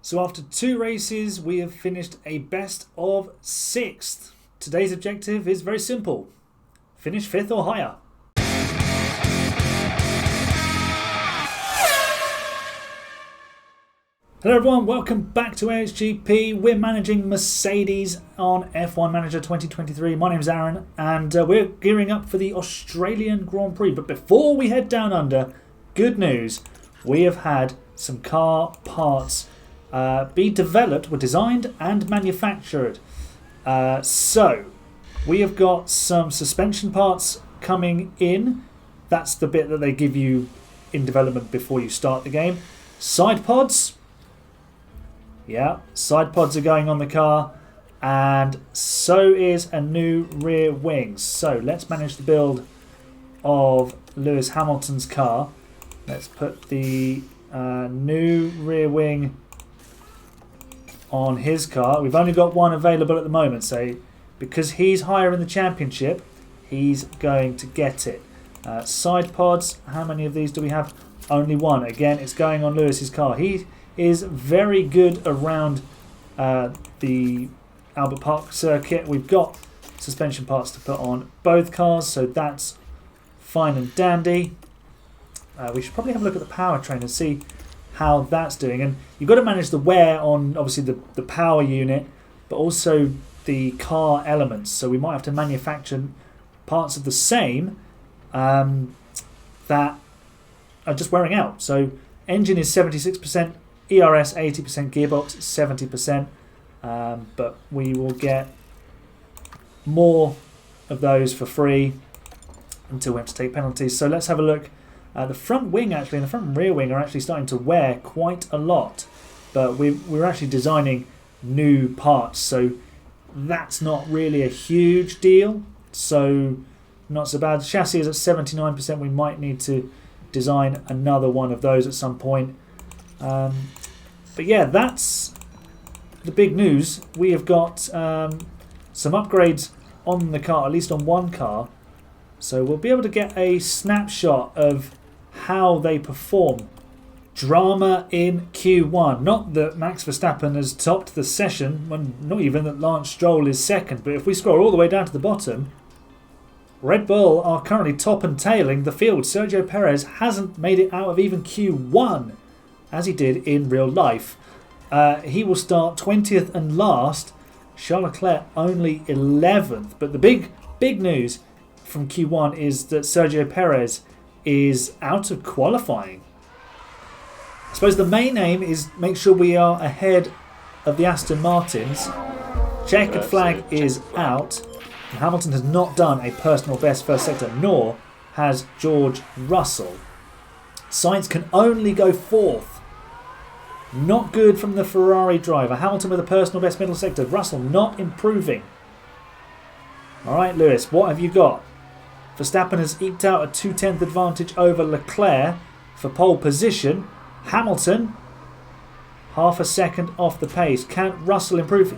So after 2 races, we have finished a best of 6th. Today's objective is very simple. Finish 5th or higher. Hello everyone, welcome back to AHGP. We're managing Mercedes on F1 Manager 2023. My name's Aaron and we're gearing up for the Australian Grand Prix. But before we head down under, good news. We have had some car parts be developed, were designed and manufactured. So we have got some suspension parts coming in. That's the bit that they give you in development before you start the game. Side pods. Yeah, side pods are going on the car, and so is a new rear wing. So let's manage the build of Lewis Hamilton's car. Let's put the new rear wing on his car. We've only got one available at the moment, so because he's higher in the championship, he's going to get it. Side pods, how many of these do we have? Only one. Again, it's going on Lewis's car. He is very good around the Albert Park circuit. We've got suspension parts to put on both cars, so that's fine and dandy. We should probably have a look at the powertrain and see how that's doing. And you've got to manage the wear on, obviously, the power unit, but also the car elements. So we might have to manufacture parts of the same that are just wearing out. So engine is 76%, ERS 80%, gearbox 70%, but we will get more of those for free until we have to take penalties. So let's have a look. The front wing actually and the front and rear wing are actually starting to wear quite a lot, but we're actually designing new parts, so that's not really a huge deal, so not so bad. The chassis is at 79%. We might need to design another one of those at some point. But yeah, that's the big news. We have got some upgrades on the car, at least on one car. So we'll be able to get a snapshot of how they perform. Drama in Q1. Not that Max Verstappen has topped the session, not even that Lance Stroll is second. But if we scroll all the way down to the bottom, Red Bull are currently top and tailing the field. Sergio Perez hasn't made it out of even Q1, as he did in real life. He will start 20th and last. Charles Leclerc only 11th. But the big news from Q1 is that Sergio Perez is out of qualifying. I suppose the main aim is make sure we are ahead of the Aston Martins. Checkered flag is out. Hamilton has not done a personal best first sector, nor has George Russell. Sainz can only go 4th. Not good from the Ferrari driver. Hamilton with a personal best middle sector. Russell not improving. Alright, Lewis, what have you got? Verstappen has eked out a 2/10 advantage over Leclerc for pole position. Hamilton, half a second off the pace. Can Russell improve?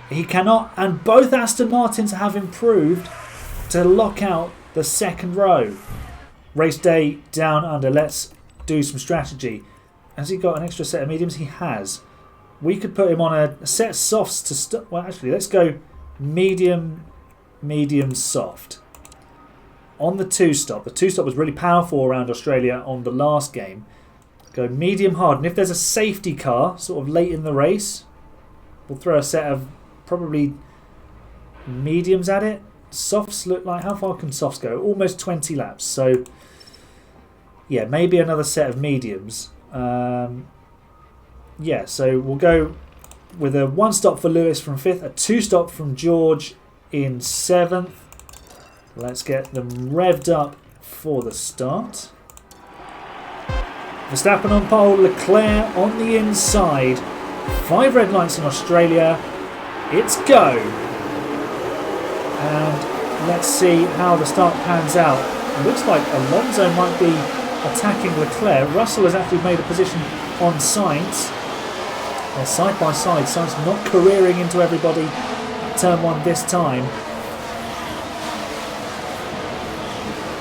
He cannot, and both Aston Martins have improved to lock out the second row. Race day down under. Let's do some strategy. Has he got an extra set of mediums? He has. We could put him on a set of softs to start. Well, actually, let's go medium, soft. On the 2-stop. The 2-stop was really powerful around Australia on the last game. Go medium hard. And if there's a safety car sort of late in the race, we'll throw a set of probably mediums at it. Softs look like, how far can softs go? Almost 20 laps. So yeah, maybe another set of mediums. Yeah, so we'll go with a 1-stop for Lewis from 5th, a 2-stop from George in 7th. Let's get them revved up for the start. Verstappen on pole, Leclerc on the inside. 5 red lights in Australia. It's go. And let's see how the start pans out. It looks like Alonso might be attacking Leclerc. Russell has actually made a position on Sainz. They're side by side. Sainz not careering into everybody at turn 1 this time.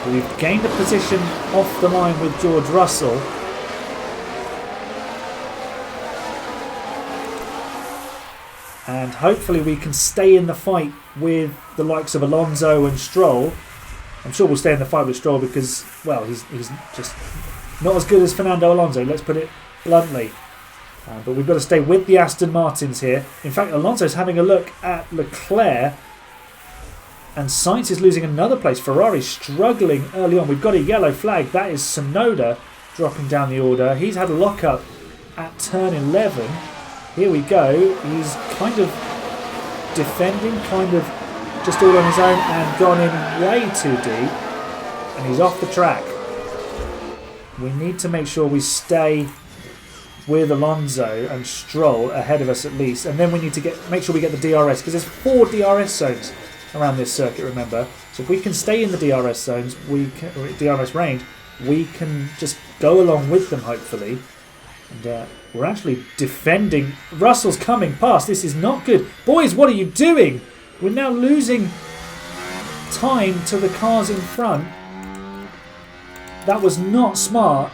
We've gained a position off the line with George Russell. And hopefully we can stay in the fight with the likes of Alonso and Stroll. I'm sure we'll stay in the fight with Stroll because, well, he's just not as good as Fernando Alonso, let's put it bluntly. But we've got to stay with the Aston Martins here. In fact, Alonso's having a look at Leclerc. And Sainz is losing another place. Ferrari struggling early on. We've got a yellow flag. That is Tsunoda dropping down the order. He's had a lock-up at turn 11. Here we go. He's kind of defending, kind of just all on his own and gone in way too deep. And he's off the track. We need to make sure we stay with Alonso and Stroll ahead of us at least. And then we need to make sure we get the DRS because there's 4 DRS zones around this circuit, remember. So if we can stay in the DRS zones, or DRS range, we can just go along with them hopefully. And we're actually defending. Russell's coming past. This is not good. Boys, what are you doing? We're now losing time to the cars in front. That was not smart.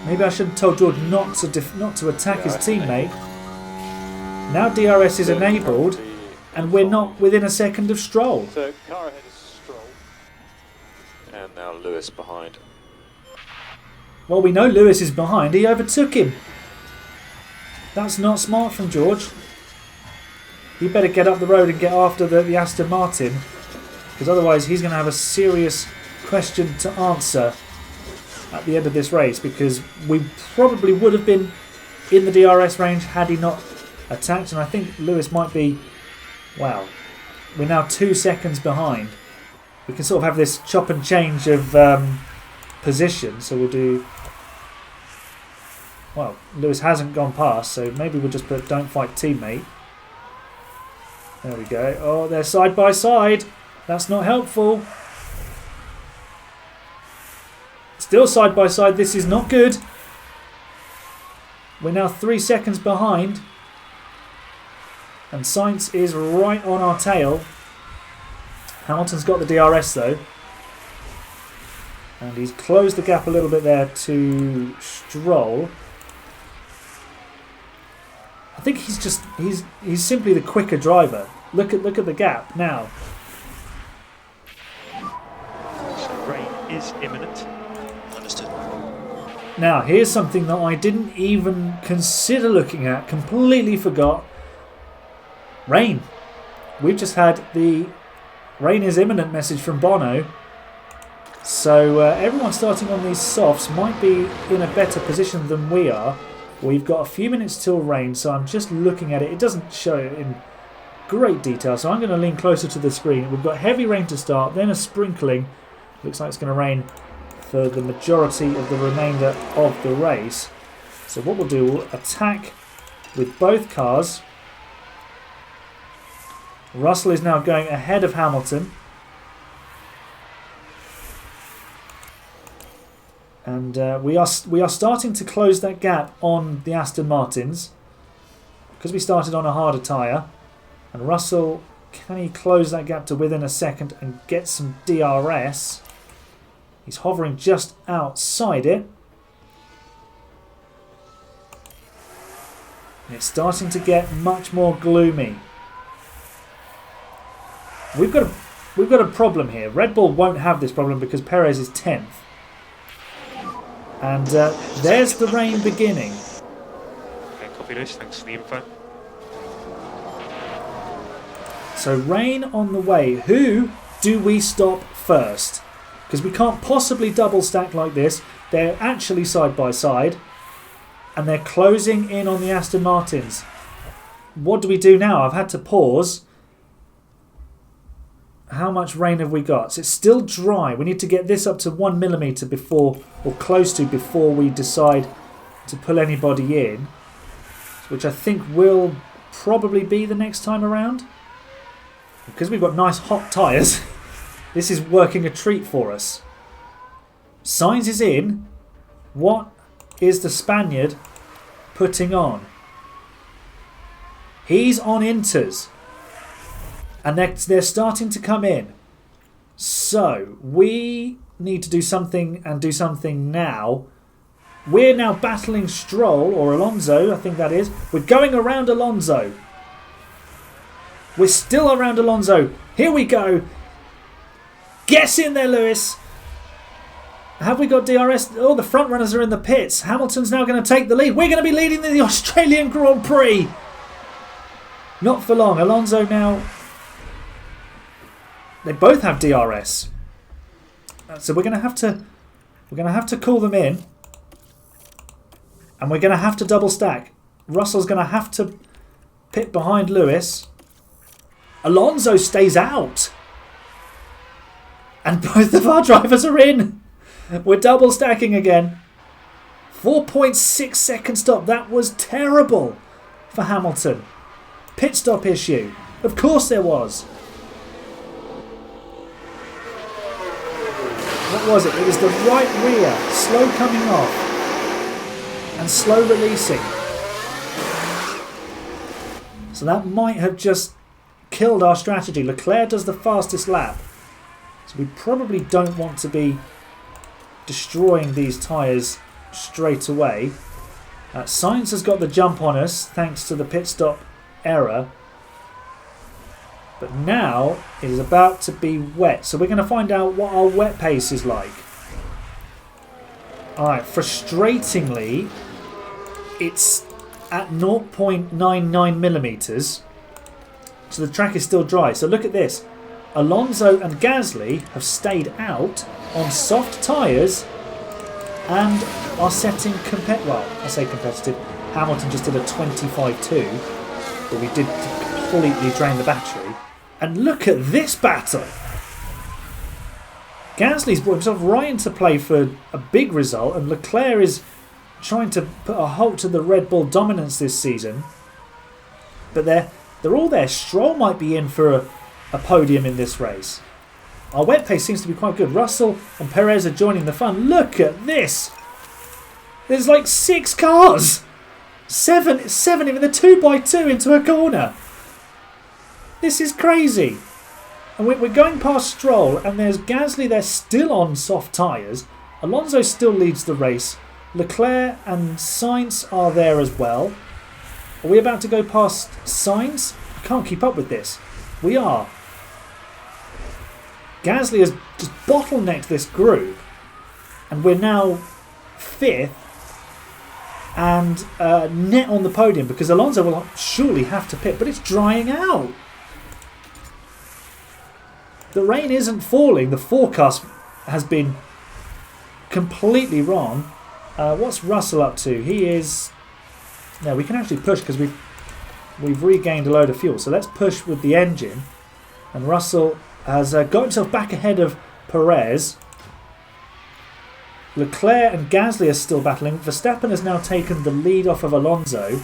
Maybe I should have told George not to attack his teammate. Now DRS is enabled, and we're not within a second of Stroll. So car ahead is Stroll. And now Lewis behind. Well, we know Lewis is behind. He overtook him. That's not smart from George. He better get up the road and get after the Aston Martin, because otherwise he's going to have a serious question to answer at the end of this race, because we probably would have been in the DRS range had he not attacked. And I think Lewis might be, wow, we're now 2 seconds behind. We can sort of have this chop and change of position, so we'll do, well, Lewis hasn't gone past, so maybe we'll just put don't fight teammate. There we go. Oh, they're side by side. That's not helpful. Still side by side. This is not good. We're now 3 seconds behind. And Sainz is right on our tail. Hamilton's got the DRS though. And he's closed the gap a little bit there to Stroll. I think he's simply the quicker driver. Look at the gap now. Rain is imminent. Understood. Now here's something that I didn't even consider looking at. Completely forgot. Rain. We've just had the rain is imminent message from Bono. So everyone starting on these softs might be in a better position than we are. We've got a few minutes till rain, so I'm just looking at it. It doesn't show it in great detail, so I'm going to lean closer to the screen. We've got heavy rain to start, then a sprinkling. Looks like it's going to rain for the majority of the remainder of the race. So what we'll do, we'll attack with both cars. Russell is now going ahead of Hamilton. And we are starting to close that gap on the Aston Martins because we started on a harder tyre. And Russell, can he close that gap to within a second and get some DRS? He's hovering just outside it. And it's starting to get much more gloomy. We've got a problem here. Red Bull won't have this problem because Perez is 10th. And there's the rain beginning. Okay, copy this. Thanks for the info. So rain on the way. Who do we stop first? Because we can't possibly double stack like this. They're actually side by side. And they're closing in on the Aston Martins. What do we do now? I've had to pause. How much rain have we got? So it's still dry. We need to get this up to 1 millimetre before, or close to, before we decide to pull anybody in. Which I think will probably be the next time around. Because we've got nice hot tyres, this is working a treat for us. Sainz is in. What is the Spaniard putting on? He's on inters. And they're starting to come in. So we need to do something, and do something now. We're now battling Stroll, or Alonso, I think that is. We're going around Alonso. We're still around Alonso. Here we go. Guess in there, Lewis. Have we got DRS? Oh, the front runners are in the pits. Hamilton's now going to take the lead. We're going to be leading the Australian Grand Prix. Not for long. Alonso now. They both have DRS. So we're going to have to call them in. And we're going to have to double stack. Russell's going to have to pit behind Lewis. Alonso stays out. And both of our drivers are in. We're double stacking again. 4.6 second stop. That was terrible for Hamilton. Pit stop issue. Of course there was. What was it? It was the right rear. Slow coming off. And slow releasing. So that might have just killed our strategy. Leclerc does the fastest lap. So we probably don't want to be destroying these tyres straight away. Sainz has got the jump on us thanks to the pit stop error. But now it is about to be wet. So we're going to find out what our wet pace is like. Alright, frustratingly, it's at 0.99 millimetres. So the track is still dry. So look at this. Alonso and Gasly have stayed out on soft tyres and are setting competitive. Hamilton just did a 25.2, but we did completely drain the battery. And look at this battle. Gasly's brought himself right into play for a big result, and Leclerc is trying to put a halt to the Red Bull dominance this season. But they're all there. Stroll might be in for a podium in this race. Our wet pace seems to be quite good. Russell and Perez are joining the fun. Look at this. There's like 6 cars. Seven even the 2x2 into a corner. This is crazy. And we're going past Stroll, and there's Gasly. They're still on soft tyres. Alonso still leads the race. Leclerc and Sainz are there as well. Are we about to go past Sainz? I can't keep up with this. We are. Gasly has just bottlenecked this group, and we're now 5th and net on the podium because Alonso will surely have to pit, but it's drying out. The rain isn't falling. The forecast has been completely wrong. What's Russell up to? He is... No, we can actually push because we've regained a load of fuel. So let's push with the engine. And Russell has got himself back ahead of Perez. Leclerc and Gasly are still battling. Verstappen has now taken the lead off of Alonso.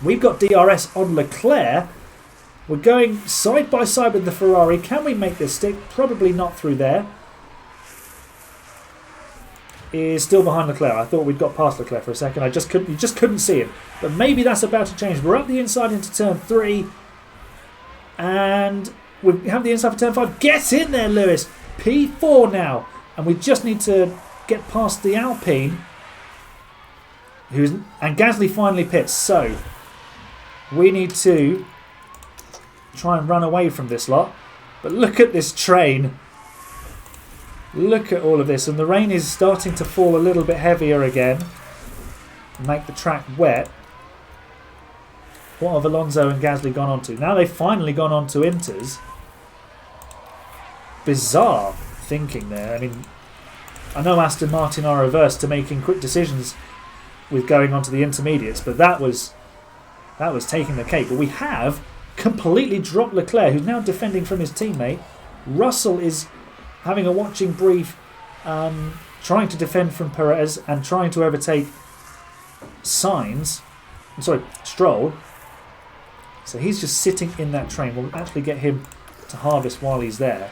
We've got DRS on Leclerc. We're going side by side with the Ferrari. Can we make this stick? Probably not through there. Is still behind Leclerc. I thought we'd got past Leclerc for a second. You just couldn't see him. But maybe that's about to change. We're up the inside into turn 3. And we have the inside for turn 5. Get in there, Lewis. P4 now. And we just need to get past the Alpine. And Gasly finally pits. So we need to try and run away from this lot. But look at this train. Look at all of this. And the rain is starting to fall a little bit heavier again. Make the track wet. What have Alonso and Gasly gone on to? Now they've finally gone on to inters. Bizarre thinking there. I mean, I know Aston Martin are averse to making quick decisions with going on to the intermediates, but that was taking the cake. But we have completely dropped Leclerc, who's now defending from his teammate. Russell is having a watching brief, trying to defend from Perez and trying to overtake Stroll. So he's just sitting in that train. We'll actually get him to harvest while he's there.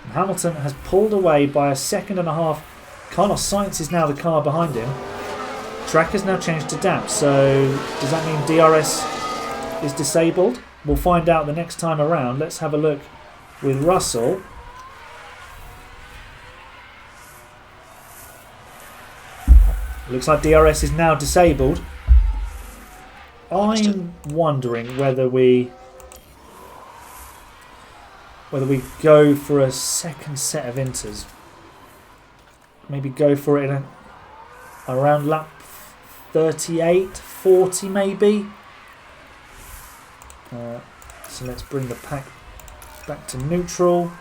And Hamilton has pulled away by a second and a half. Carlos Sainz is now the car behind him. Track has now changed to damp. So does that mean DRS is disabled? We'll find out the next time around. Let's have a look with Russell. Looks like DRS is now disabled. I'm wondering whether we whether we go for a second set of inters. Maybe go for it in around lap 38, 40 maybe. So let's bring the pack back to neutral.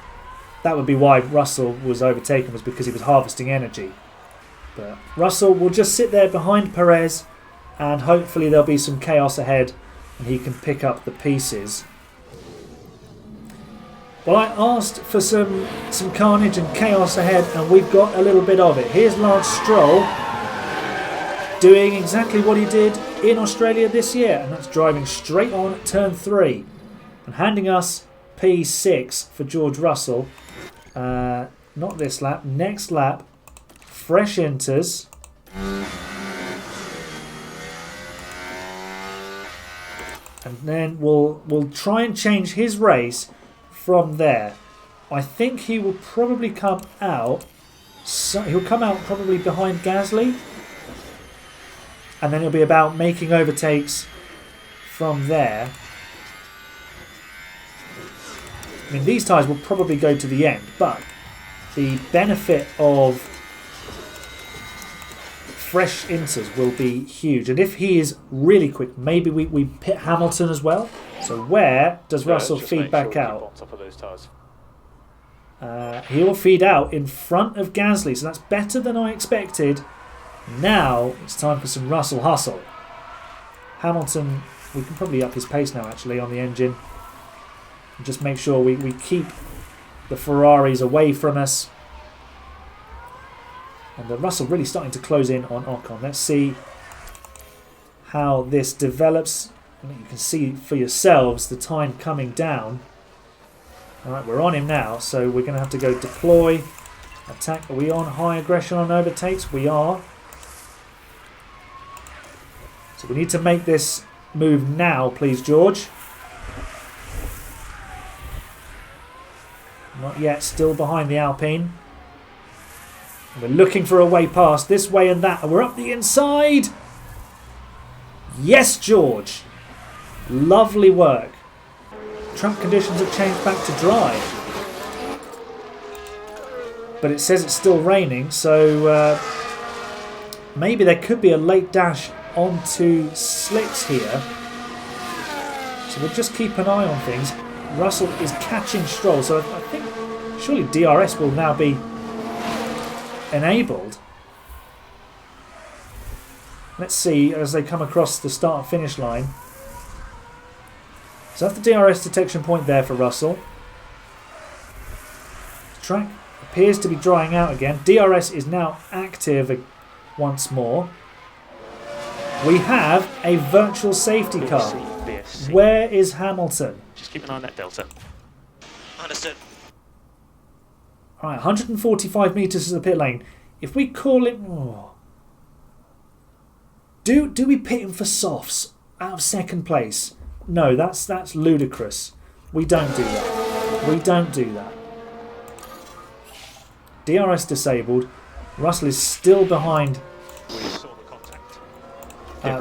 That would be why Russell was overtaken, was because he was harvesting energy. But Russell will just sit there behind Perez, and hopefully there'll be some chaos ahead and he can pick up the pieces. Well, I asked for some carnage and chaos ahead, and we've got a little bit of it. Here's Lance Stroll doing exactly what he did in Australia this year, and that's driving straight on turn 3 and handing us P6 for George Russell. Not this lap, next lap. Fresh inters. And then we'll try and change his race from there. I think he will probably come out. So he'll come out probably behind Gasly. And then it'll be about making overtakes from there. I mean, these tyres will probably go to the end, but the benefit of fresh inters will be huge. And if he is really quick, maybe we pit Hamilton as well. So where does Russell feed back out? He will feed out in front of Gasly, so that's better than I expected. Now it's time for some Russell hustle. Hamilton, we can probably up his pace now actually on the engine. And just make sure we keep the Ferraris away from us. And Russell really starting to close in on Ocon. Let's see how this develops. You can see for yourselves the time coming down. Alright, we're on him now, so we're going to have to go deploy, attack. Are we on high aggression on overtakes? We are. So we need to make this move now, please, George. Not yet, still behind the Alpine. We're looking for a way past, this way and that, and we're up the inside. Yes, George. Lovely work. Track conditions have changed back to dry. But it says it's still raining, so maybe there could be a late dash onto slicks here. So we'll just keep an eye on things. Russell is catching Stroll, so I think surely DRS will now be enabled. Let's see as they come across the start and finish line. So that's the DRS detection point there for Russell. The track appears to be drying out again. DRS is now active once more. We have a virtual safety car. VSC. Where is Hamilton? Just keep an eye on that delta. Understood. Alright, 145 metres to the pit lane. If we call it... Oh, do we pit him for softs out of second place? No, that's ludicrous. We don't do that. We don't do that. DRS disabled. Russell is still behind. We saw the contact.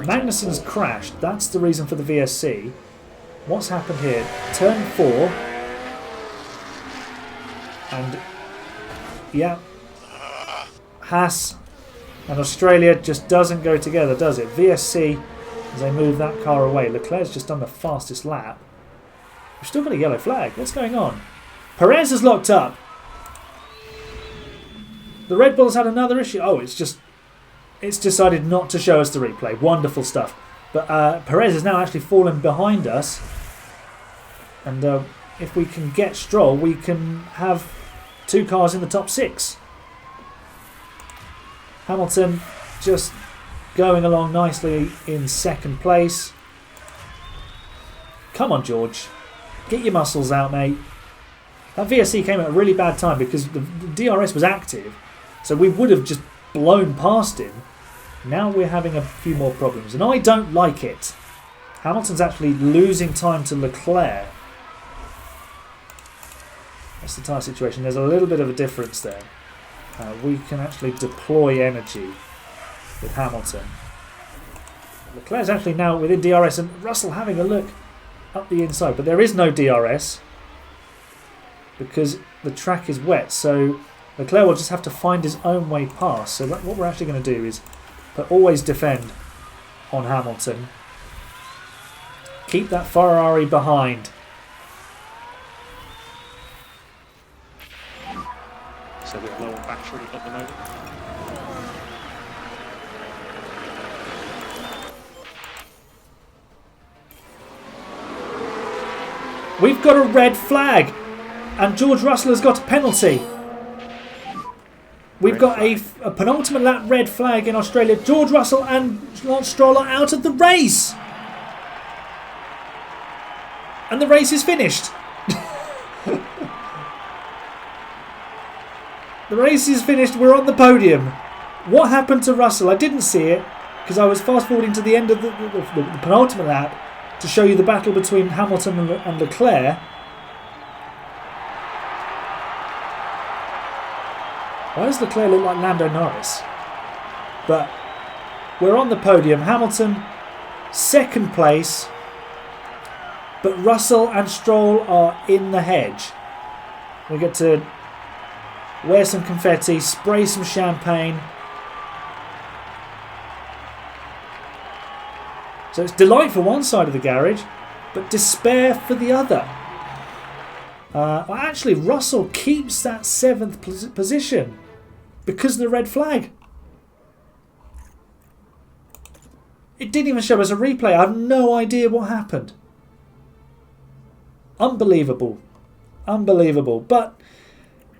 Magnussen's crashed. That's the reason for the VSC. What's happened here? Turn 4. And... yeah. Haas and Australia just doesn't go together, does it? VSC, as they move that car away. Leclerc's just done the fastest lap. We've still got a yellow flag. What's going on? Perez is locked up. The Red Bull's had another issue. Oh, it's decided not to show us the replay. Wonderful stuff. But Perez has now actually fallen behind us. And if we can get Stroll, we can have 2 cars in the top 6. Hamilton just going along nicely in second place. Come on, George. Get your muscles out, mate. That VSC came at a really bad time because the DRS was active. So we would have just blown past him. Now we're having a few more problems. And I don't like it. Hamilton's actually losing time to Leclerc. That's the tyre situation. There's a little bit of a difference there. We can actually deploy energy with Hamilton. Leclerc's actually now within DRS, and Russell having a look up the inside, but there is no DRS. because the track is wet. So Leclerc will just have to find his own way past. So what we're actually going to do is always defend on Hamilton. Keep that Ferrari behind. So we're low on battery at the moment. We've got a red flag, and George Russell has got a penalty. We've got a penultimate lap red flag in Australia. George Russell and Lance Stroll are out of the race. And the race is finished. The race is finished. We're on the podium. What happened to Russell? I didn't see it because I was fast forwarding to the end of the penultimate lap to show you the battle between Hamilton and Leclerc. Why does Leclerc look like Lando Norris? But we're on the podium. Hamilton, second place. But Russell and Stroll are in the hedge. We get to wear some confetti, spray some champagne. So it's delight for one side of the garage, but despair for the other. Well, actually, Russell keeps that 7th position because of the red flag. It didn't even show us a replay. I have no idea what happened. Unbelievable. Unbelievable. But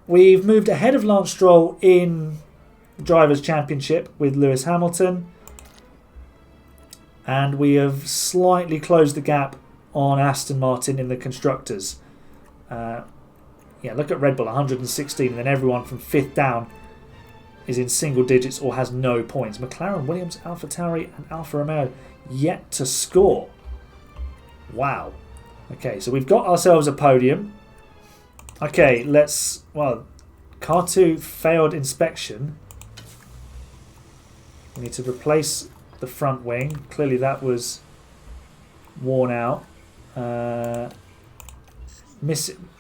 we've moved ahead of Lance Stroll in the Drivers' Championship with Lewis Hamilton. And we have slightly closed the gap on Aston Martin in the Constructors. Yeah, look at Red Bull, 116, and then everyone from 5th down is in single digits or has no points. McLaren, Williams, AlphaTauri and Alfa Romeo yet to score. Wow. Okay, so we've got ourselves a podium. Okay, well, car 2 failed inspection. We need to replace the front wing. Clearly that was worn out.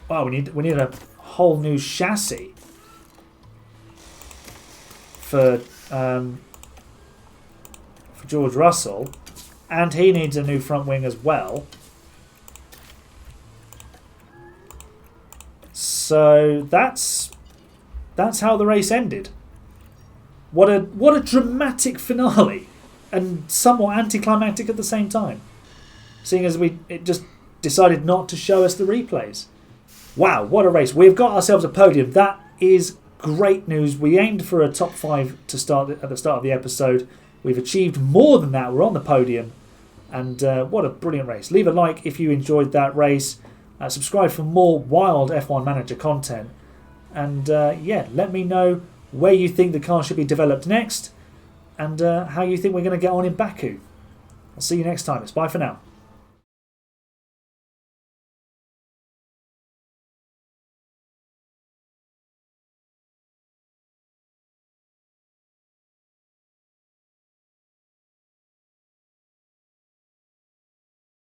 Wow, we need a whole new chassis for George Russell, and he needs a new front wing as well. So that's how the race ended. What a dramatic finale, and somewhat anticlimactic at the same time, seeing as it just decided not to show us the replays. Wow, what a race. We've got ourselves a podium. That is great news. We aimed for a top 5 to start at the start of the episode. We've achieved more than that. We're on the podium. And what a brilliant race. Leave a like if you enjoyed that race. Subscribe for more wild F1 Manager content. And yeah, let me know where you think the car should be developed next. And how you think we're going to get on in Baku. I'll see you next time. It's bye for now.